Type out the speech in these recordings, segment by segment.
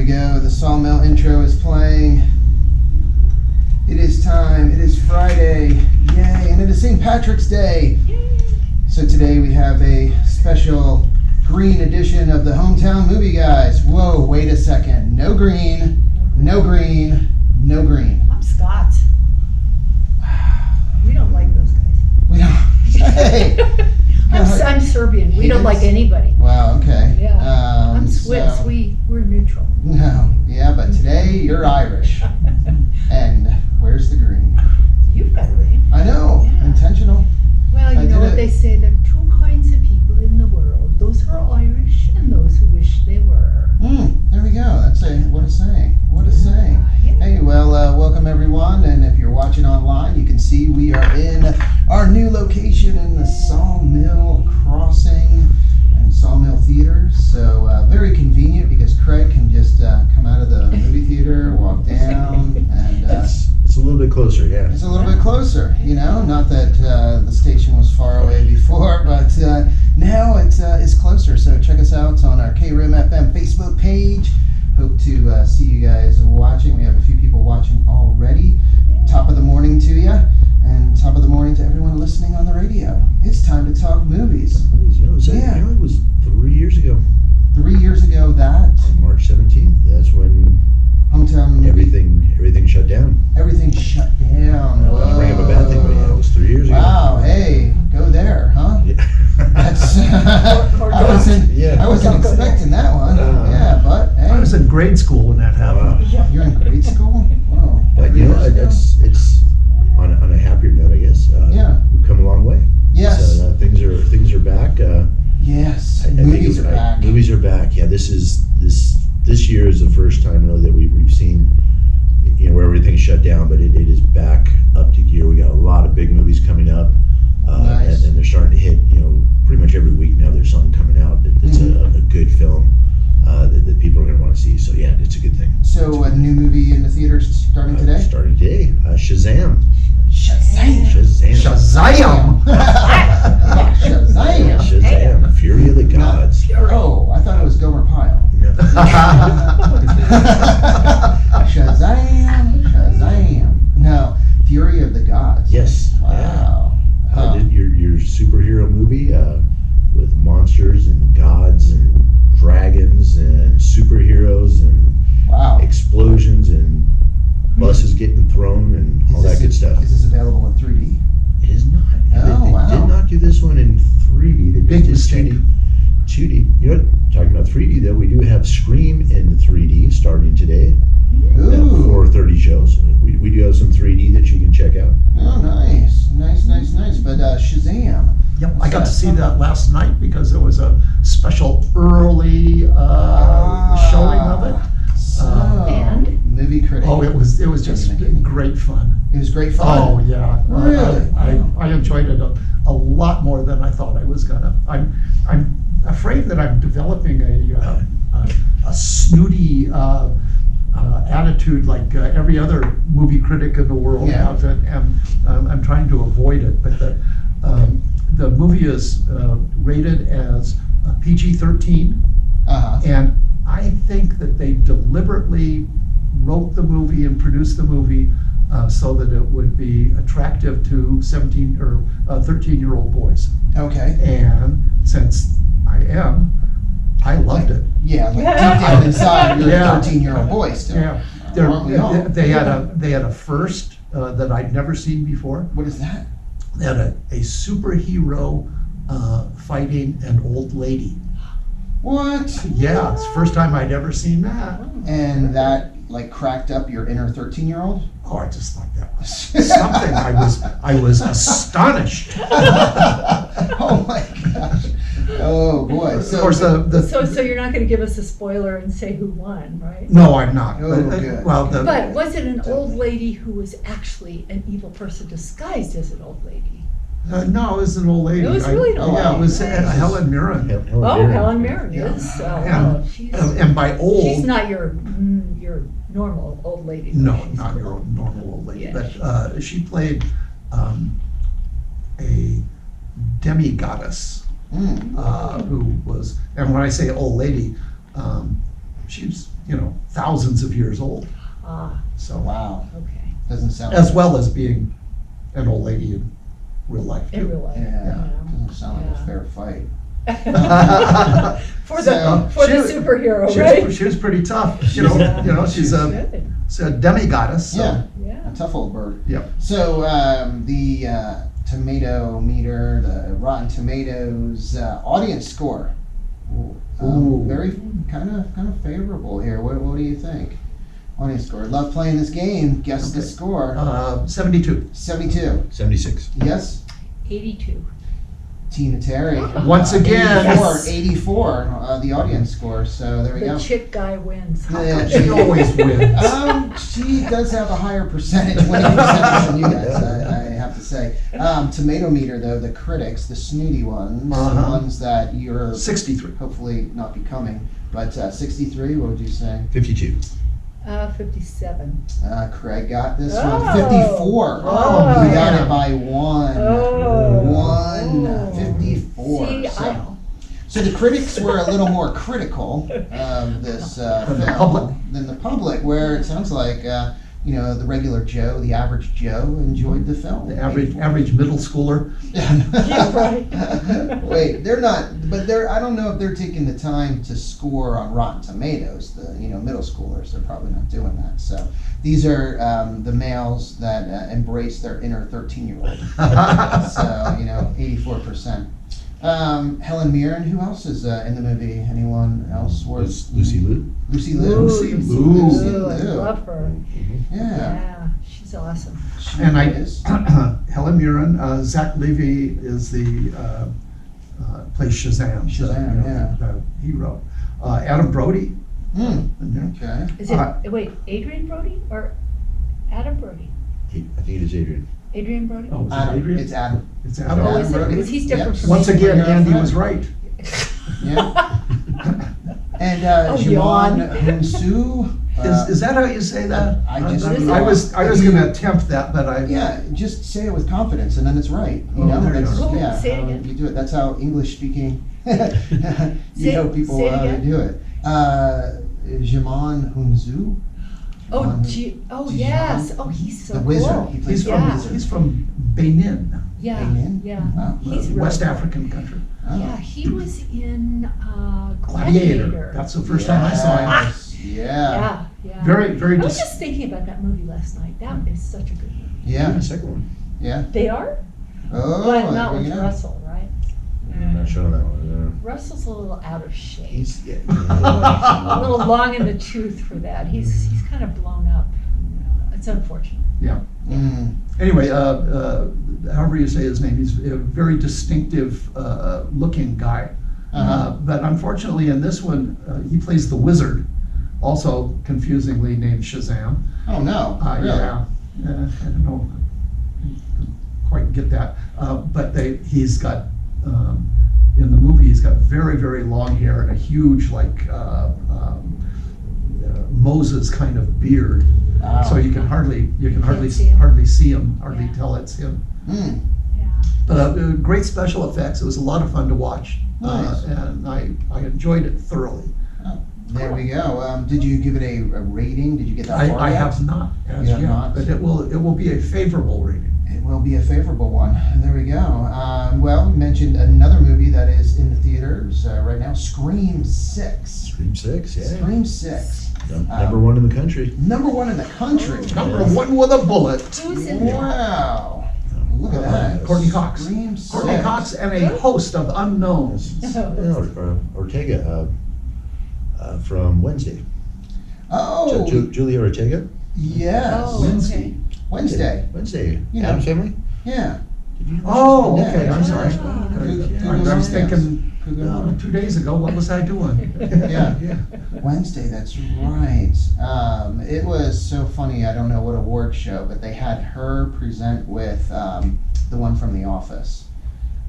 we go. The Sawmill intro is playing. It is time. It is Friday. Yay. And it is St. Patrick's Day. Yay. So today we have a special green edition of the Hometown Movie Guys. Whoa, wait a second. No green. No green. No green. I'm Scots. We don't like those guys. We don't. Hey. I'm Serbian. We don't like anybody. Wow, okay. Yeah. I'm Swiss. So, We're neutral. No. Yeah, but today you're Irish. And where's the green? You've got green. I know. Yeah. Intentional. Well, you know what they say, there are two kinds of people in the world. Those who are Irish and those who wish they were. There we go. What a saying. What a saying. Yeah. Hey, well, welcome everyone. And if you're watching online, you can see we are in our new location in the Sawmill Crossing and Sawmill Theatres. So very convenient because Craig can just come out of the movie theater, walk down, and it's a little bit closer, yeah. it's a little bit closer, you know. Not that the station was far away before, but now it's closer. So check us out on our KRIM FM Facebook page. Hope to see you guys watching. We have a few people watching already. Top of the morning to you, and top of the morning to everyone listening on the radio. It's time to talk movies. You know, it was 3 years ago. 3 years ago that On March 17th, that's when Hometown Movie, everything shut down. everything shut down. I don't want to bring up a bad thing, but yeah, it was 3 years ago. Wow, hey, go there, huh? Yeah. That's I wasn't expecting that one. Yeah, but hey, I was in grade school when that happened. Wow. you're in grade school? Whoa. But you know, it's on a happier note, I guess. Yeah. We've come a long way. Yes. So things are back. Yes. I think Movies are back. Movies are back. Yeah, this year is the first time really that we've seen, you know, where everything's shut down, but it is back up to gear. We got a lot of big movies coming up, Nice. and they're starting to hit. You know, pretty much every week now there's something coming out that's a good film that people are going to want to see. So yeah, it's a good thing. So a new movie in the theaters starting today? Starting today, Shazam. Shazam! Shazam. Shazam! Shazam! Shazam. Fury of the Gods. Oh, I thought it was Gomer Pyle. No. Shazam! Shazam! No, Fury of the Gods. Yes. Wow. Yeah. Your superhero movie with monsters and gods and dragons and superheroes and Wow. explosions and buses getting thrown and all that good stuff. Is this available in 3D? It is not. Oh, They wow. did not do this one in 3D. They Big just did mistake. 2D. You know what? Talking about 3D though, we do have Scream in 3D starting today. Ooh. 4:30 shows. We do have some 3D that you can check out. Oh, nice. Nice. But Shazam. Yep, I got to see that last night because there was a special early showing of it. So, And? movie critic. Oh, it was just great fun. It was great fun. Oh yeah, Really? I enjoyed it a lot more than I thought I was gonna. I'm afraid that I'm developing a snooty attitude like every other movie critic in the world Yeah. has, and I'm trying to avoid it. But the movie is rated as PG-13, Uh-huh. and I think that they deliberately wrote the movie and produced the movie so that it would be attractive to 17 or 13-year-old boys. Okay. And since I loved it. Yeah, like deep down inside, you're Yeah. a 13-year-old boy still. Yeah, Aren't we all? they had a first that I'd never seen before. What is that? They had a superhero fighting an old lady. What? Yeah, it's the first time I'd ever seen that. And that like cracked up your inner 13-year-old? Oh, I just thought that was something. I was astonished. Oh my gosh. Oh boy. Of course, So you're not going to give us a spoiler and say who won, right? No, I'm not. Oh, good. Well, But was it an old lady who was actually an evil person disguised as an old lady? no, it was an old lady. It was really an old Yeah, it was lady. Helen Mirren. Helen Mirren Yeah. is. She's And by old, she's not your normal old lady. though. no, She's not not. your normal old lady, Yeah. but she played a demi-goddess Mm. who was, and when I say old lady, she's, thousands of years old. Ah, So, Wow, okay. doesn't sound. as well as being an old lady in real life In too. real life. Yeah, doesn't sound like a Yeah. fair fight. For So, the superhero, She right? was, she was pretty tough. Yeah. She's Good. a demigoddess. So. Yeah, Yeah. a tough old bird. Yep. So the tomato meter, the Rotten Tomatoes audience score, Ooh. very kind of favorable here. What do you think? Audience score. Love playing this game. Guess the Okay. score. 72. 72. 76. Yes. 82. Tina Terry. Once again. 84. Yes. 84. The audience score. So there we The go. chick guy wins. How Yeah. come She always wins. She does have a higher winning percentage than you guys, I have to say. Tomato meter, though, the critics, the snooty ones, the Uh-huh. ones that you're 63. hopefully not becoming, but 63, what would you say? 52. 57. Craig got this Oh. one. 54. Oh. You got it by one. Oh. 54. See, So the critics were a little more critical of this Than the film public. than the public, where it sounds like the regular Joe, the average Joe, enjoyed the film. The average middle schooler. Yeah, right. Wait, they're not, but I don't know if they're taking the time to score on Rotten Tomatoes. The middle schoolers, they're probably not doing that. So these are the males that embrace their inner 13-year-old. So 84%. Helen Mirren. Who else is in the movie? Anyone else? Was Lucy Liu. Lucy Liu. Lucy Liu. Lucy Ooh, I Liu. love her. Yeah. Yeah, she's awesome. She And is. Helen Mirren, Zach Levy is the plays Shazam. Shazam, yeah. The hero. Adam Brody. Mm, in there. okay. Is it, wait, Adrian Brody or Adam Brody? I think it is Adrian. Adrian Brody? Oh, is it Adam. Adrian? It's Adam. It's Adam. Oh, is it? Brody. Because he's different Yep. from Once Adrian. again, Andy was right. Yeah. And Oh, Jimon yawn. Hunsu. Is that how you say that? I just- I was going to attempt that, but I. Yeah, just say it with confidence, and then it's right. You Oh, know, there you that's, are. yeah. Say it how again. You do it. That's how English speaking. you Say- know people say it how to again. do it. Jimon Hunsu. Oh, yes. Oh, he's so The cool. wizard. He plays He's the from wizard. he's from Benin, Yeah, Amen. yeah. Wow. He's really West cool. African country. Oh. Yeah, he was in Gladiator. Gladiator. That's the first time I saw him. Yes. Yeah. Yeah, yeah. Very, very. I was just thinking about that movie last night. That is such a good movie. Yeah. The second one. Yeah. They are? Oh, But not there with you go. Russell, right? I'm not sure on that one. Russell's a little out of shape. He's A little long in the tooth for that. He's kind of blown up. It's unfortunate. Yeah. Mm. Anyway, however you say his name, he's a very distinctive looking guy. Uh-huh. But unfortunately, in this one, he plays the wizard, also confusingly named Shazam. Oh no. Really? Yeah, I don't know, quite get that. But he's got in the movie, he's got very, very long hair and a huge, like Moses kind of beard. Wow. So you can hardly see him. hardly see him, hardly Yeah. tell it's him. Mm. Yeah. But great special effects. It was a lot of fun to watch, Nice. and I enjoyed it thoroughly. Oh, there we go. Did you give it a rating? Did you get that far I yet? have not as You have yet, not? but it will be a favorable rating. It will be a favorable one. There we go. Well, we mentioned another movie that is in the theaters right now, Scream 6. Scream 6, yeah. Scream 6. Number one in the country. Number one in the country. Number one with a bullet. Who's in there? Wow. Look at that. Courtney Cox. Scream 6. Courtney Cox and a host of unknowns. Ortega from Wednesday. Oh, Julia Ortega. yes. Oh, Wednesday. Wednesday. Wednesday. You know. Adam's Family. Yeah. Did you know Oh, Yeah. okay. I'm sorry. Yeah. I was thinking Yeah. 2 days ago. What was I doing? Yeah. Yeah. Wednesday, that's right. It was so funny. I don't know what award show, but they had her present with the one from The Office.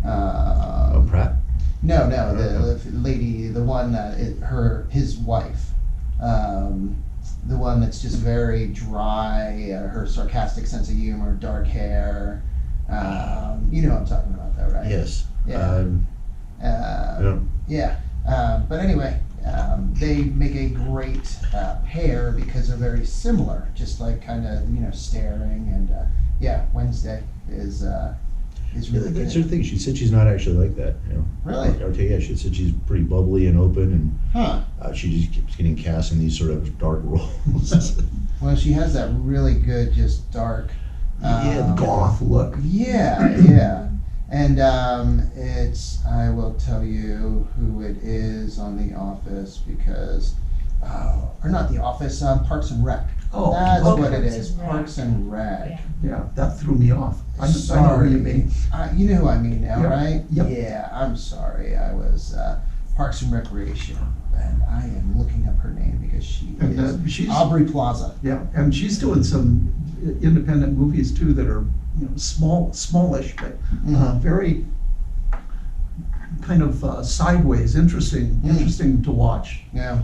Oh, Pratt. No, the lady, the one that his wife, the one that's just very dry. Her sarcastic sense of humor, dark hair. You know what I'm talking about, though, right? Yes. Yeah. Yeah. Yeah. But anyway, they make a great pair because they're very similar, just like kind of staring and Wednesday is really That's good. her thing. She said she's not actually like that. Really? I'll tell you, yeah, she said she's pretty bubbly and open, and Huh. she just keeps getting cast in these sort of dark roles. Well, she has that really good, just dark. Yeah, Goth look. Yeah. And I will tell you who it is on The Office because, or not The Office, Parks and Rec. Oh, That's okay. what it Parks is, and Rec. Parks and Rec. Yeah. Yeah, that threw me off. I know Sorry. who you mean. You know who I mean now, Yep. right? Yep. Yeah, I'm sorry. I was Parks and Recreation, and I am looking up her name because she And, is she's- Aubrey Plaza. Yeah, and she's doing some independent movies too that are smallish, but very kind of sideways, interesting to watch. Yeah,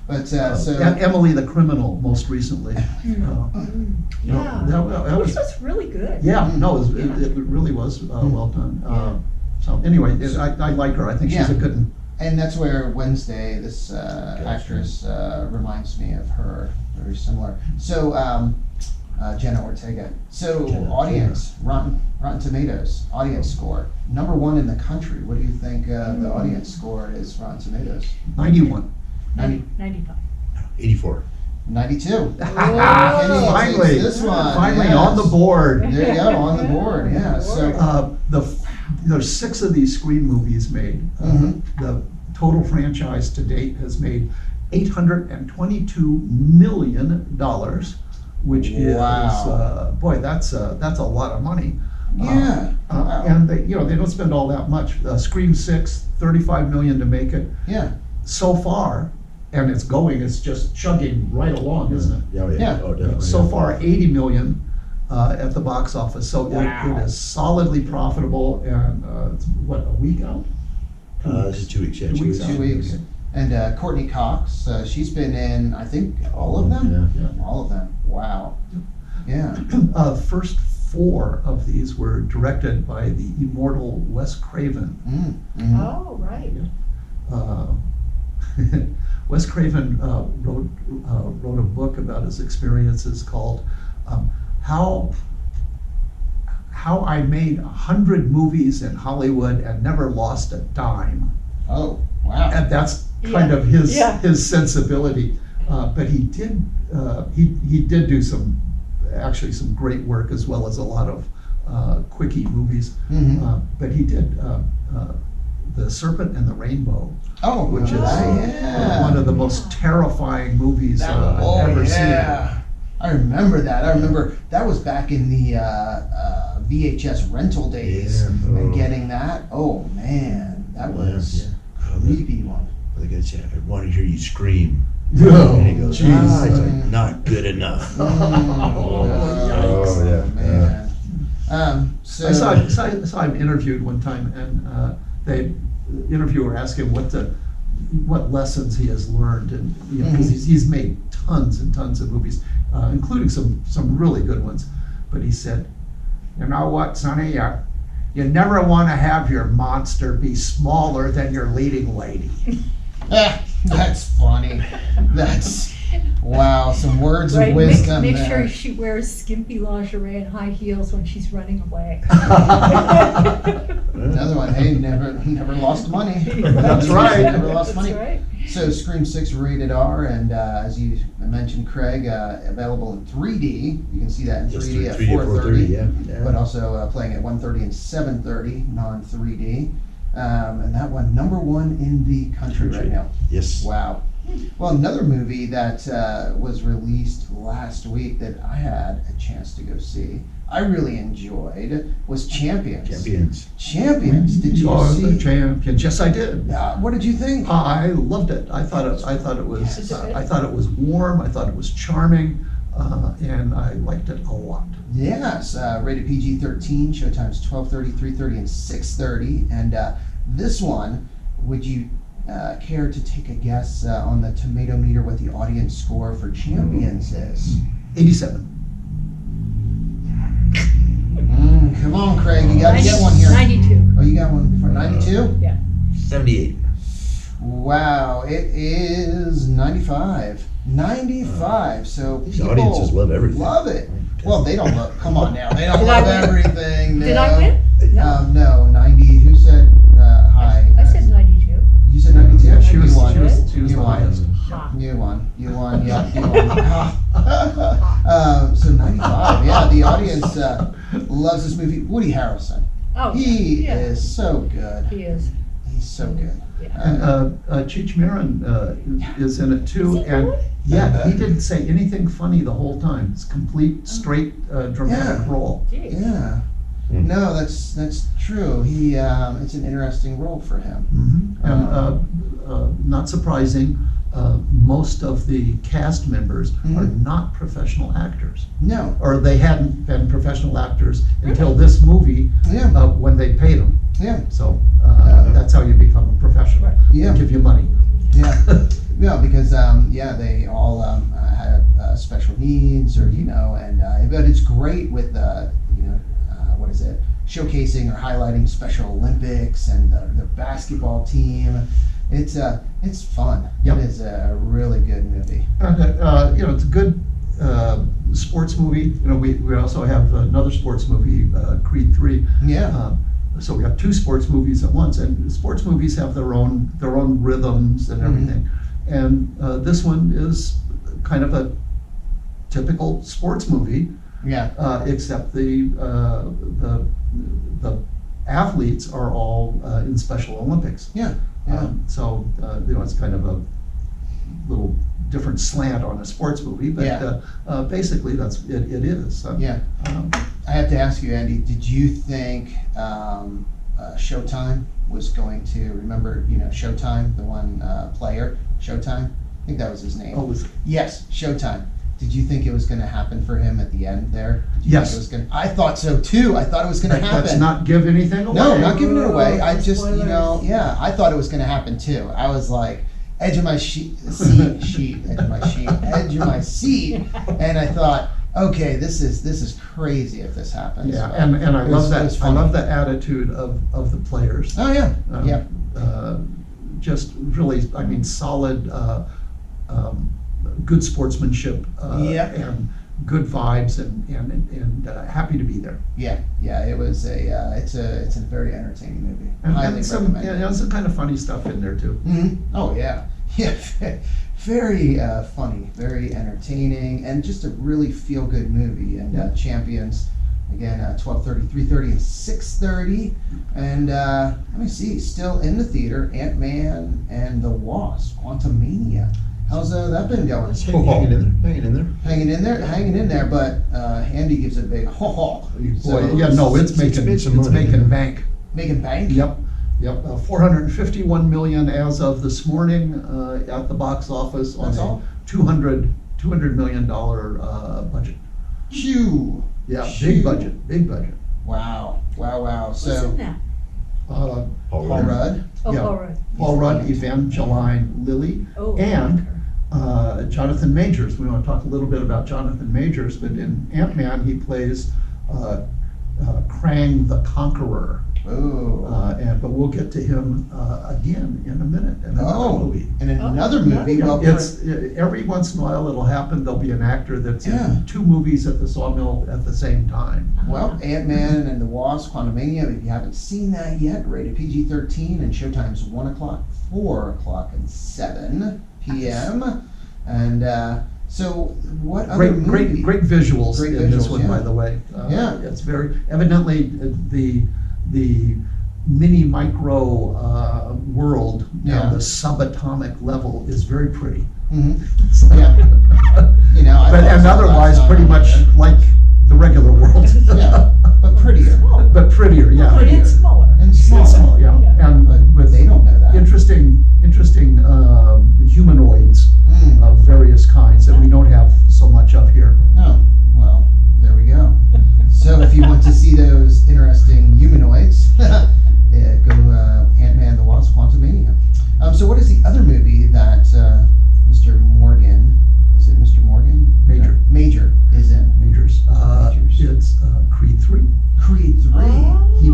but so Emily the Criminal most recently. Yeah. That Which was, was really good. yeah, no, it really was well done. So anyway, I like her. I think she's a Yeah. good one. and that's where Wednesday, this actress, reminds me of her. Very similar. So Jenna Ortega. So Jenna audience, Rotten Tomatoes audience score, #1 in the country. What do you think the audience score is? Rotten Tomatoes. 91. 95. 84. 92. Oh. Finally, This one, finally yes. on the board. There you go, on the board. Yeah. So There's 6 of these Screen movies made. Mhm. The total franchise to date has made $822 million, which Wow. is boy, that's a lot of money. yeah. Wow. And they don't spend all that much. Scream 6, $35 million to make it Yeah. so far, and it's just chugging right along, isn't it? Yeah, Yeah. Oh, definitely. So far, 80 million at the box office. So Wow. it is solidly profitable, and it's what, a week out? This is 2 weeks. Yeah, 2 weeks out. 2 weeks. Okay. And Courtney Cox, she's been in, I think, all of them. Yeah. All of them. Wow. Yeah. First 4 of these were directed by the immortal Wes Craven. Mhm. Oh, right. Wes Craven wrote a book about his experiences called "How I Made 100 Movies in Hollywood and Never Lost a Dime," Oh, wow. and that's kind of his sensibility. But he did do some great work, as well as a lot of quickie movies. Mhm. But he did The Serpent and the Rainbow, Oh, which is yeah. one of the most terrifying movies That, I've ever yeah. I remember that. I remember that was back in the VHS rental days. Yeah. And getting that, oh man, that was a creepy one. The guy said, "I want to hear you scream." seen. And he goes, Jeez. It's like, not good enough. Oh, yeah. man. So I saw him interviewed one time, and the interviewer asked him what lessons he has learned, and because he's made tons and tons of movies, including some really good ones. But he said, "You know what, Sonny? You never want to have your monster be smaller than your leading lady." That's funny. That's wow. Some words Right, of wisdom. make there. sure she wears skimpy lingerie and high heels when she's running away. Another one. Hey, never lost money. That's right. Never lost That's money. right. So Scream 6 rated R, and as you mentioned, Craig, available in 3D. You can see that in 3D at 4:30. Yeah. But also playing at 1:30 and 7:30, non-3D. And that one, #1 in the country right now. Yes. Wow. Well, another movie that was released last week that I had a chance to go see, I really enjoyed, was Champions. Champions. Did you Are the see? champions? Yes, I did. What did you think? I loved it. I thought it was warm. I thought it was charming, and I liked it a lot. Yes, rated PG-13, showtimes 12:30, 3:30, and 6:30. And this one, would you care to take a guess on the tomato meter what the audience score for Champions is? 87. Come on, Craig, you gotta get one here. 92. Oh, you got one for 92? Yeah. 78. Wow, it is 95. 95. So These people audiences love everything. Love it. Well, they don't love. Come on now, they don't Did I love win? everything. Did no. I win? No. No, 90. Who said hi? I said 92. You said 92. Yeah, she You was won. she was You the won. highest. Ha. You won. You won. Yeah, you won. So 95. Yeah, the audience loves this movie. Woody Harrelson. Oh, He yeah. is so good. He is. He's so good. Yeah. And Cheech Marin is in it too, Is he and good? yeah, he didn't say anything funny the whole time. It's complete, straight, dramatic Yeah. role. Jeez. Yeah. Mm. No, that's true. He it's an interesting role for him. And not surprising, most of the cast members are Mhm. not professional actors, No. or they hadn't been professional actors until this movie Yeah. when they paid them. Yeah. So that's how you become a professional. Yeah. They give you money. Yeah. Yeah, because they all have special needs, or and but it's great with what is it, showcasing or highlighting Special Olympics and the basketball team. It's fun. Yep. It is a really good movie. And it's a good sports movie. We also have another sports movie, Creed 3. Yeah. So we have two sports movies at once, and sports movies have their own rhythms and everything. And this one is kind of a typical sports movie, Yeah. except the athletes are all in Special Olympics. Yeah. Yeah. So it's kind of a little different slant on a sports movie, but Yeah. basically that's it is. Yeah. I have to ask you, Andy, did you think Showtime was going to, remember, Showtime, the one player, Showtime? I think that was his name. Oh, was it? Yes, Showtime. Did you think it was going to happen for him at the end there? Did you Yes. think it was gonna, I thought so too. I thought it was going to happen. Let's not give anything away. No, not giving it away. I just, Spoilers. I thought it was going to happen too. I was like, edge of my seat, and I thought, okay, this is crazy if this happens. Yeah, But and I it love was that. I funny. love the attitude of the players. Oh yeah, yeah, Just really, solid, good sportsmanship, Yeah. and good vibes, and happy to be there. yeah. It was it's a very entertaining movie. And Highly some, recommend. some kind of funny stuff in there too. Oh yeah, yeah. Very funny, very entertaining, and just a really feel-good movie. And Champions, again, 12:30, 3:30, and 6:30. And let me see, still in the theater, Ant-Man and the Wasp, Quantumania. How's that been going? Hanging in there. Hanging in there. But Andy gives it a big ho ho. Boy, yeah, no, it's it's making made some money, making yeah. bank. Making bank. Yep. 451 million as of this morning at the box office on That's all? a $200 million budget. Chew. Yeah, Shoo. big budget. Wow. Who's So in that? Paul Paul Rudd. Rudd. Oh, Yeah. all right. Paul Rudd, Evangeline Lilly, Oh, and okay. Jonathan Majors. We want to talk a little bit about Jonathan Majors, but in Ant-Man he plays Krang the Conqueror. Oh. But we'll get to him again in a minute in another movie. And in another Oh, movie, yeah. well, It's every once in a while it'll happen. There'll be an actor that's Yeah. in two movies at the Sawmill at the same time. well, Ant-Man and the Wasp, Quantumania, if you haven't seen that yet, rated PG-13, and Showtime's 1 o'clock, 4 o'clock, and 7 p.m. And so what other movie? Great visuals Great in this visuals, one, yeah. by the way. Yeah. It's very evidently the mini micro world Yeah. on the subatomic level is very pretty. Mhm. Yeah. I But thought and so otherwise, last time pretty I much did. like the regular world. Yeah, but prettier. But prettier, yeah. But it's smaller. And It's smaller. small, yeah. Yeah. And But with they don't know that. interesting humanoids Mm. of various kinds that we don't have so much of here. Oh, well, there we go. So if you want to see those interesting humanoids, go Ant-Man the Wasp, Quantumania. So what is the other movie that Mr. Morgan, is it Mr. Morgan? Major. Major is in. Majors. Majors. It's Creed 3. Creed 3. Oh. He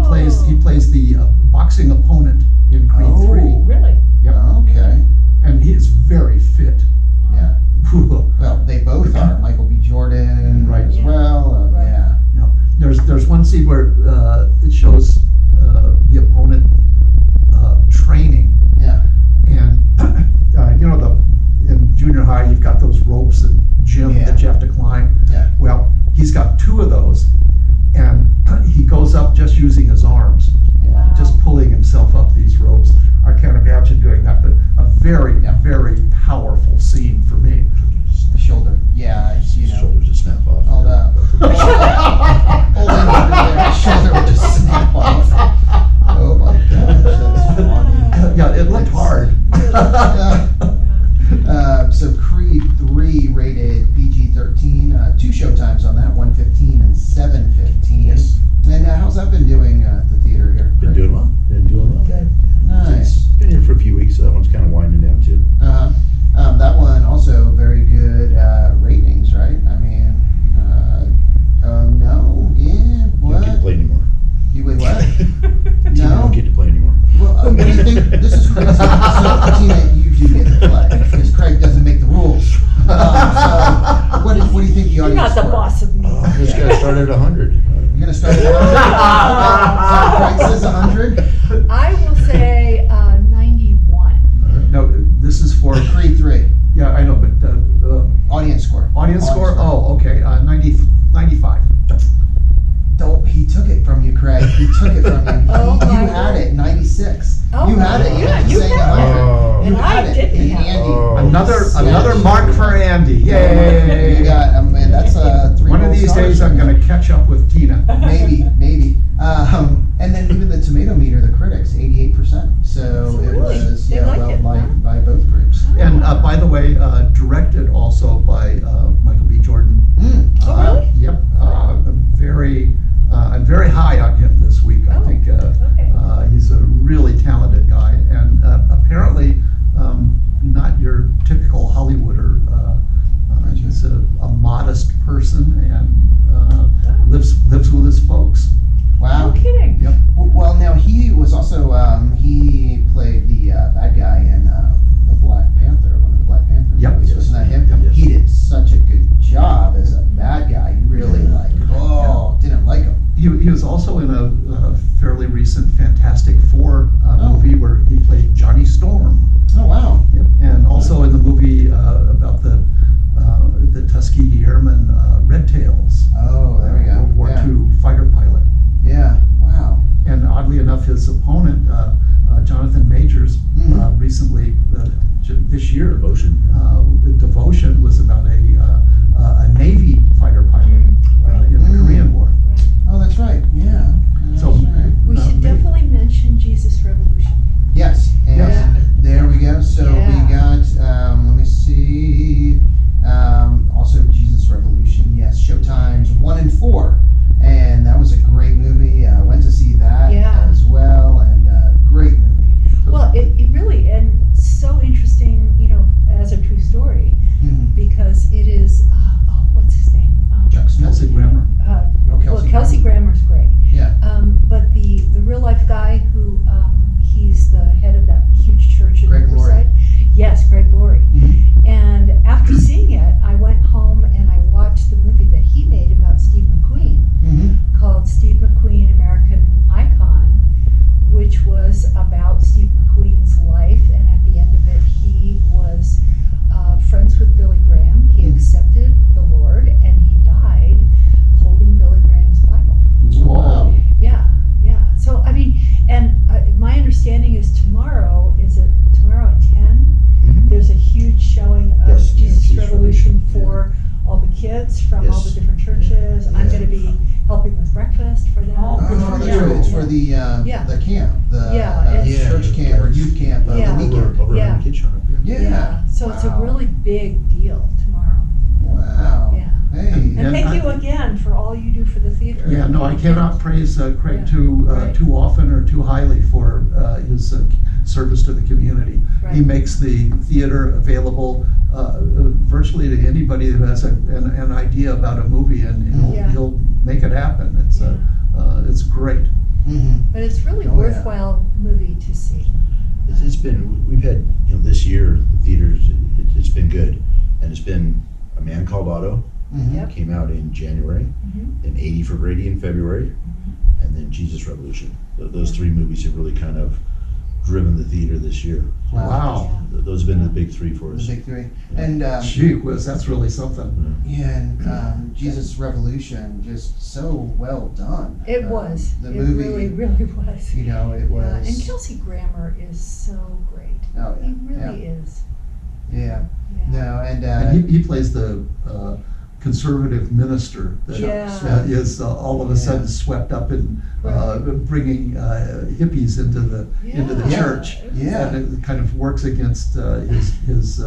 plays the boxing opponent in Creed 3. Really? Yep. Okay. scene where it shows the opponent training. Yeah. And in junior high, you've got those ropes and gym that you have to climb. Yeah. Well, he's got 2 of those, and he goes up just using his arms, Yeah. just pulling himself up these ropes. I can't imagine doing that, but a very, very powerful scene for me. The shoulder. Yeah, His shoulders just snap off. All the old English there, his shoulder would just snap off. Oh my gosh, that's funny. Yeah, it looked hard. So Creed 3 rated PG-13, 2 showtimes on that, 1:15 and 7:15. Yes. And how's that been doing at the theater here? Been doing well. Good. Nice. It's been here for a few weeks, so that one's kind of winding down too. That one also very good ratings, right? I mean, no, yeah, You what? don't get to play anymore. You wait, what? Tina No? don't get to play anymore. Well, what do you think? This is crazy. So, Tina, you do get to play because Craig doesn't make the rules. So, what do you think the You're audience not the score? boss of me. Oh, this guy started at 100. You're gonna start at 100. Craig says 100. I will say 91. No, this is for, Creed 3 yeah, I know, but audience score. audience score? Oh, okay, 95. Don't, he took it from you, Craig. He took it from you. Oh, You my had word. it, 96. Oh, You had it. yeah, You you saying had 100. it. You And I had it. didn't And have it. Andy. Oh. Another mark for Andy. Yay! You got, man, that's 3 One of gold these stars days, I'm right going to catch up with Tina. there. Maybe. And then even the tomato meter, the critics, 88%. So it Really? was They like it, huh? liked by both groups. And by the way, directed also by Michael B. Jordan. Oh, really? Yep. I'm very high on him this week. I Oh, think okay. he's a really talented guy, and apparently not your typical Hollywooder. He's a modest person and lives with his folks. Wow. No kidding. Yep. Well, now he was also he played the bad guy in the Black Panther, one of the Black Panther Yep. movies. Wasn't that him? Yes. He did such a good job as a bad guy. You really didn't like him. He was also in a fairly recent Fantastic Four Oh. movie where he played Johnny Storm. Oh wow. Yep. And also in the movie about the Tuskegee Airmen, Red Tails. Oh, there we go. World War Yeah. II fighter pilot. Yeah. Wow. And oddly enough, his opponent, Jonathan Majors, Mhm. recently, this year, Devotion. Devotion was about a Navy fighter pilot Right. in the Mm. Korean War. Right. Oh, that's right. Yeah. So- That's right. We should maybe- definitely mention Jesus Revolution. Yes. And Yes. there we go. So we Yeah. got. Let me see. Also, Jesus Revolution. Yes. Showtimes 1 and 4, and that was a great movie. Went to see that Yeah. as well, and great movie. Well, it really, and so interesting, as a true story, Mhm. because it is, what's his name? Chuck Smith. Kelsey Grammer. Kelsey Kelsey Grammer's great. Yeah. But the real life guy who, he's the head of that huge church in Greg Laurie. Riverside. Yes, Greg Laurie. Mhm. And after seeing it, I went home and I watched the movie that he made about Steve McQueen, Mhm. called Steve McQueen, American Icon, which was about Steve McQueen's life. And at the end of it, he was friends with Billy Graham. He accepted the Lord, and he died holding Billy Graham's Bible. Wow. Yeah. So, I mean, and my understanding is tomorrow at 10? Mhm. There's a huge showing of Yes, yeah, Jesus Jesus Revolution Revolution, for all the kids from all Yes. the different churches. I'm Yeah. going to be helping with breakfast for them. Oh, good Oh, for that's you. right. It's for the Yeah. the camp, the Yeah, it's- church camp or youth camp, Yeah. the weekend. Over Yeah. on the kid shop. Yeah. So it's a Wow. really big deal tomorrow. Wow. Yeah. Hey. And And thank I- you again for all you do for the theater. Yeah, no, I cannot praise Craig Yeah. too Right. too often or too highly for his service to the community. He Right. makes the theater available virtually to anybody that has an idea about a movie, and Yeah. he'll make it happen. It's great. Mhm. But it's really Oh, yeah. worthwhile movie to see. It's been, we've had, this year, the theaters, it's been good. And it's been A Man Called Otto, Mhm. Yep. came out in January, Mhm. then 80 for Brady in February, Mhm. and then Jesus Revolution. Those three movies have really kind of driven the theater this year. Wow. Those have been the big three for The us. big three. And Gee whiz, that's really something. yeah, and Jesus Revolution, just so well done. It was. The It movie, really, really was. you know, it Yeah, was. and Kelsey Grammer is so great. Oh yeah, He really is. yeah. Yeah. No, and And he plays the conservative minister that Yeah. is all of a sudden swept up in bringing hippies into the Yeah. church. Yeah. And it kind of works against his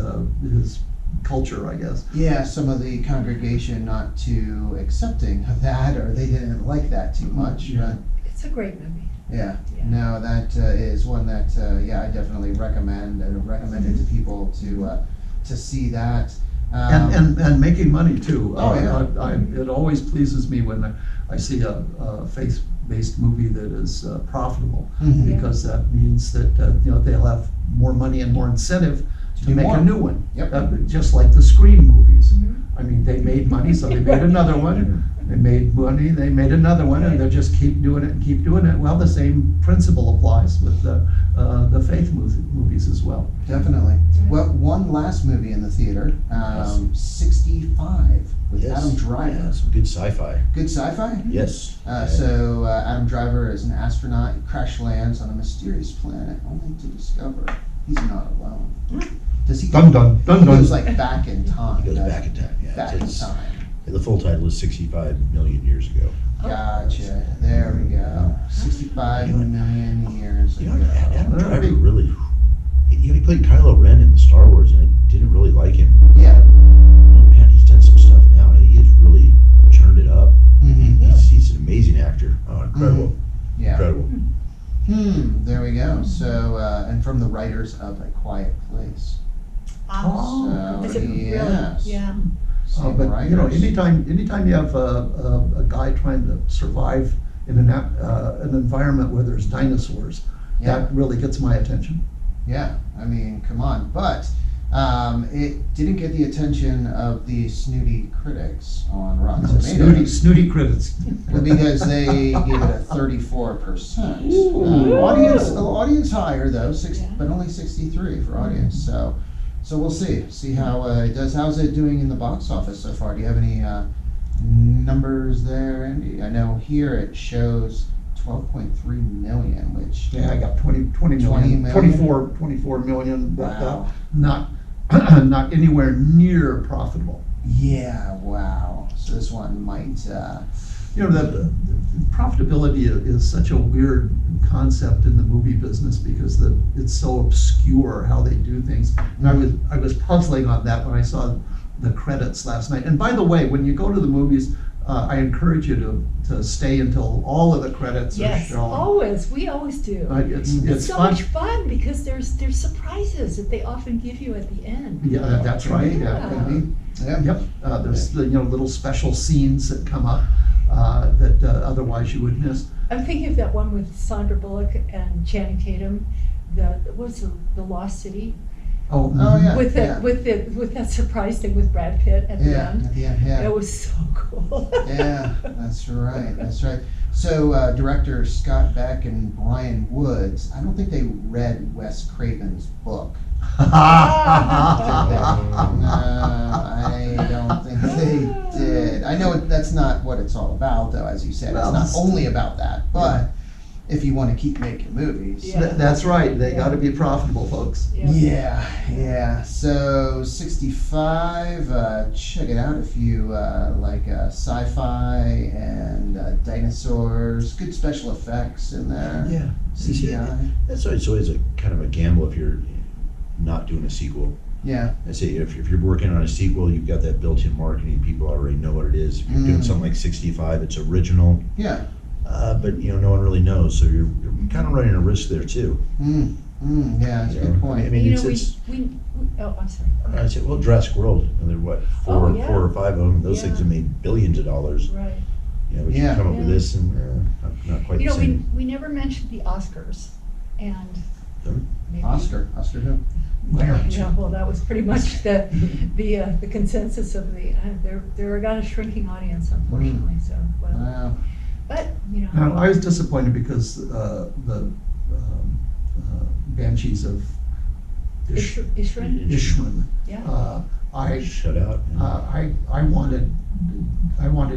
culture, I guess. yeah, some of the congregation not too accepting of that, or they didn't like that too much. Yeah. It's a great movie. Yeah, Yeah. no, that is one that I definitely recommend and recommend it to people to see that. And making money too. Oh, yeah. It always pleases me when I see a faith-based movie that is profitable, Mhm. because that means that they'll have more money and more incentive to do make more. a new one. Yep. Just like the Scream movies. Mhm. I mean, they made money, so they made another one. They made money, they made another one, and they'll just keep doing it and keep doing it. Well, the same principle applies with the faith movies as well. Definitely. Well, one last movie in the theater, 65 with Yes. Adam Driver. Yeah, some good sci-fi. Good sci-fi? Yes. So Adam Driver is an astronaut. He crash lands on a mysterious planet only to discover he's not alone. Does he Dun dun dun he dun. goes like back in time. He goes doesn't back in time, yeah. Back in It's- time. The full title is 65 million years ago. Gotcha. There we go. 65 million years You ago. know, Adam Well, Driver big- really, he played Kylo Ren in the Star Wars, and I didn't really like him. Yeah. Oh man, he's done some stuff now. He has really turned it up. Mhm. He's an amazing actor. Oh, incredible. Yeah. Incredible. There we go. So, and from the writers of A Quiet Place. Oh. So, Is it really? yes. Yeah. Same But writers. anytime you have a guy trying to survive in an environment where there's dinosaurs, Yeah. that really gets my attention. Yeah, I mean, come on. But it didn't get the attention of the snooty critics on Rotten Tomatoes. Snooty critics. Well, because they gave it a 34%. Ooh. Audience higher though, Yeah. but only 63 for audience. So we'll see how it does. How's it doing in the box office so far? Do you have any numbers there, Andy? I know here it shows 12.3 million, which Yeah, I got 20 million, million? 24 million, but Wow. not not anywhere near profitable. Yeah, wow. So this one might. The profitability is such a weird concept in the movie business, because it's so obscure how they do things. And I was puzzling on that when I saw the credits last night. And by the way, when you go to the movies, I encourage you to stay until all of the credits Yes, are shown. always. We always do. It's It's so fun. much fun because there's surprises that they often give you at the end. Yeah, that's right. Yeah. Yeah. Yep. There's little special scenes that come up that otherwise you would miss. I'm thinking of that one with Sandra Bullock and Channing Tatum. The Lost City Oh, Oh, yeah. with that surprise thing with Brad Pitt at the Yeah. end. At the end. Yeah. It was so cool. Yeah, that's right. That's right. So, director Scott Beck and Brian Woods, I don't think they read Wes Craven's book. No, I don't think they did. I know that's not what it's all about, though, as you said. Well, It's not only about that, but if you want to keep making movies. Yeah. That's right. They got to be profitable, folks. Yeah. So 65. Check it out if you like sci-fi and dinosaurs. Good special effects in there. Yeah. CGI. That's why it's always a kind of a gamble if you're not doing a sequel. Yeah. I say if you're working on a sequel, you've got that built-in marketing. People already know what it is. If you're doing something like 65, it's original. Yeah. But no one really knows, so you're kind of running a risk there too. Yeah, that's a good point. I mean, You know, it's I'm sorry. I said, well, Jurassic World, and there are what Oh, yeah. four or five of them. Those Yeah. things have made billions of dollars. Right. But Yeah. you come up with Yeah. this, and not quite You the know, same. we never mentioned the Oscars, and Sorry? maybe Oscar who? Why aren't you? Yeah, well, that was pretty much the consensus of they're got a shrinking audience, unfortunately, so, well, Wow. but, you know. Now, I was disappointed because the Banshees of Ishrin? Ishrin. Yeah. Shut out. I wanted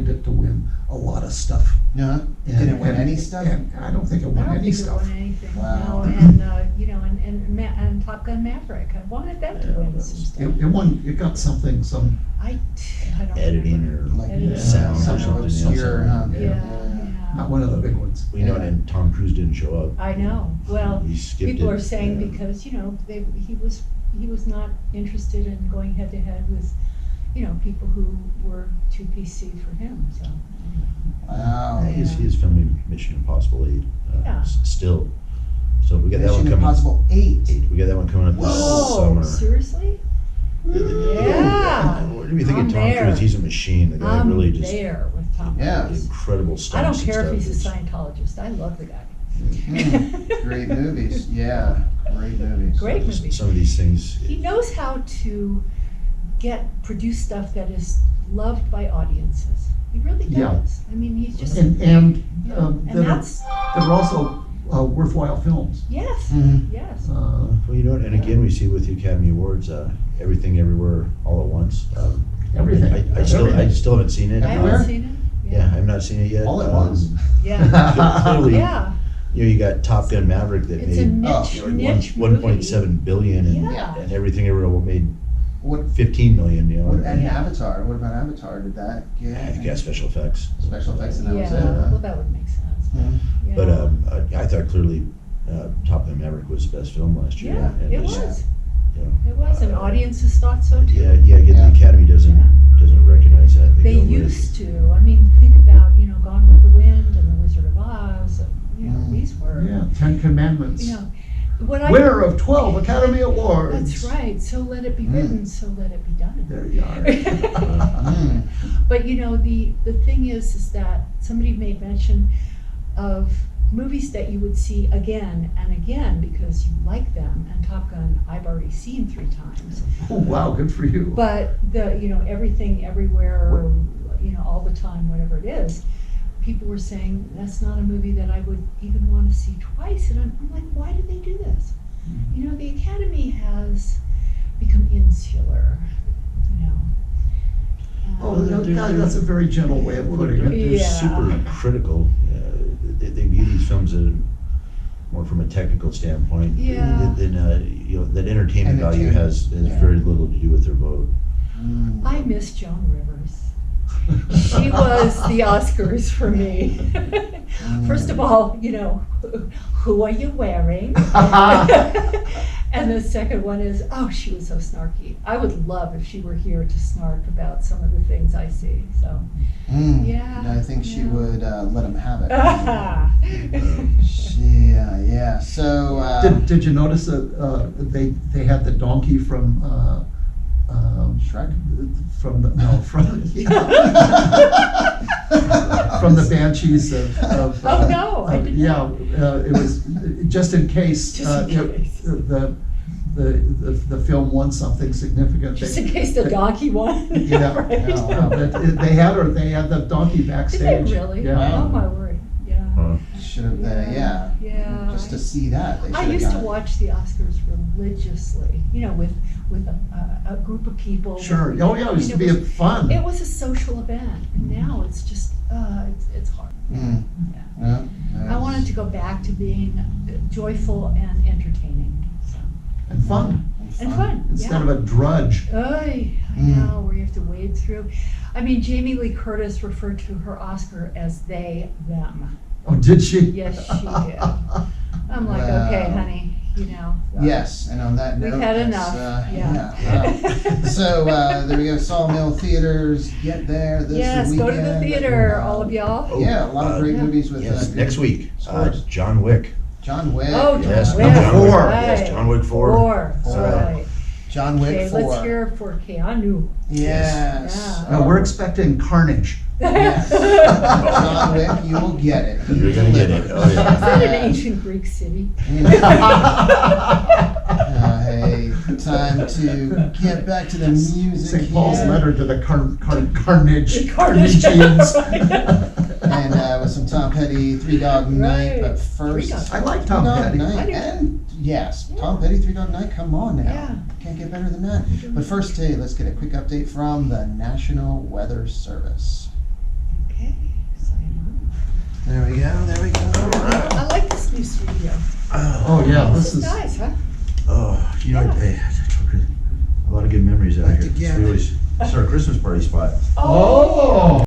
it to win a lot of stuff. No, And- didn't win and- any stuff? and I don't think it I won don't any think it stuff. won anything, Wow. no, and, you know, and Top Gun Maverick, I wanted them to Yeah, win that some was- stuff. It won. It got something. I don't Editing remember. or Like Editing. sound or some something. obscure, huh? Yeah, yeah. Not one of the big ones. We know, and Tom Cruise didn't show up. I know, well, He skipped people it, are saying yeah. because, you know, he was not interested in going head to head with, you know, people who were too PC for him, so, anyway. Wow. He's filming Mission Impossible 8 Yeah. still. So we got that one Mission coming. Impossible 8. We got that one coming up this Whoa, summer. seriously? Yeah. What do you think I'm of Tom there. Cruise? He's a machine. The guy I'm really just there with Tom Yeah. Cruise. incredible I stunts. don't care if and he's a stuff. Scientologist, I love the guy. Great movies. Yeah, great movies. Great Just movie. some of these things. He knows how to produce stuff that is loved by audiences. He really Yeah. does. I mean, he's just, And and that that's, are also worthwhile films. yes, Mhm. yes. Well, you know what? And again, we see with the Academy Awards, Everything Everywhere All at Once. Everything. I still haven't seen it. I Everywhere? haven't seen it. Yeah, I've not seen it yet. All at once. Yeah, Clearly, yeah. you know, you got Top Gun Maverick that It's a made niche, like niche one movie. 1.7 billion, and, Yeah. and Everything Everywhere made What, 15 million. You know, and Yeah. Avatar? What about Avatar? Did that I think get that's special effects. special effects and that was it? Yeah, huh? well, that would make sense. Mhm. Yeah. But I thought clearly Top Gun Maverick was the best film last year. Yeah, and it just, was. you know, It was, and audiences thought so too. Yeah, again, Yeah. the Academy doesn't recognize that. They go with- used to. I mean, think about, you know, Gone with the Wind and The Wizard of Oz. And, you know, Mm. these were, Yeah, Ten Commandments. you know, what I. Winner of 12 Academy Awards. That's right. So let it be written, so let it be done. There you are. Mm. But you know, the thing is that somebody made mention of movies that you would see again and again because you like them. And Top Gun, I've already seen 3 times. Oh, wow, good for you. But you know, Everything Everywhere, you know, all the time, whatever it is, people were saying that's not a movie that I would even want to see twice. And I'm like, why did they do this? You know, the Academy has become insular, you know. Oh, that's a very gentle way of putting They're it. Yeah. super critical. They view these films as more from a technical standpoint. Yeah. Than you know, that entertainment value Entertainment, has yeah. very little to do with their vote. Mm. I miss Joan Rivers. She was the Oscars for me. First of all, you know, who are you wearing? And the second one is, oh, she was so snarky. I would love if she were here to snark about some of the things I see. So, Mm. Yeah, I think she yeah. would let him have it. yeah. Yeah. So. Did you notice that they had the donkey from Shrek? from the Banshees of Oh, no, I didn't know. it was just in case, Just in case. the film won something significant. Just in case the donkey won. Yeah. Right. Yeah. They had the donkey Did backstage. they really? Yeah. Oh, my word. Yeah. Should have. Yeah. Yeah. Just to see that. They I should've used to gone. watch the Oscars religiously, you know, with a group of people. Sure. Oh yeah, it used to be fun. It was a social event, and now it's just it's hard. Mm. Yeah. Yeah. I wanted to go back to being joyful and entertaining, so. And fun And fun. instead Yeah. of a drudge. I know, where you have to wade through. I mean, Jamie Lee Curtis referred to her Oscar as they, them. Oh, did she? Yes, she did. I'm like, okay, Wow. honey, you know. Yes, and on that We've note, had let's, enough, yeah. wow. So there we go. Sawmill Theatres. Get there this Yes, weekend. go to the theater, all of y'all. Yeah, a lot of great Yeah. movies with Yes, good next week, scores. John Wick. John Wick. Oh, John Yes, Wick. number Four. Right. Yes, John Wick 4. Four, all Four. right. John Wick Okay, 4. let's hear it for Keanu. Yes. Yeah. We're expecting carnage. Yes. John Wick, you will get it. He You're gonna get it. delivered. Oh, yeah. Is that an ancient Greek city? Hey, time to get back to the music St. Paul's here. letter to the carnage. Carnage. And with some Tom Petty, Three Dog Night. Right. But Three first, Dog I like Tom Three Dog Petty. Night. I do too. And yes, Tom Petty, Three Dog Night. Come on now. Yeah. Can't get better than that. But first, hey, let's get a quick update from the National Weather Service. Okay, sign There we go. There we go. on. I like this new studio. Oh, yeah, This is nice, huh? Oh, you know, a lot of good memories out Back here. together. We always, it's our Christmas party spot. Oh.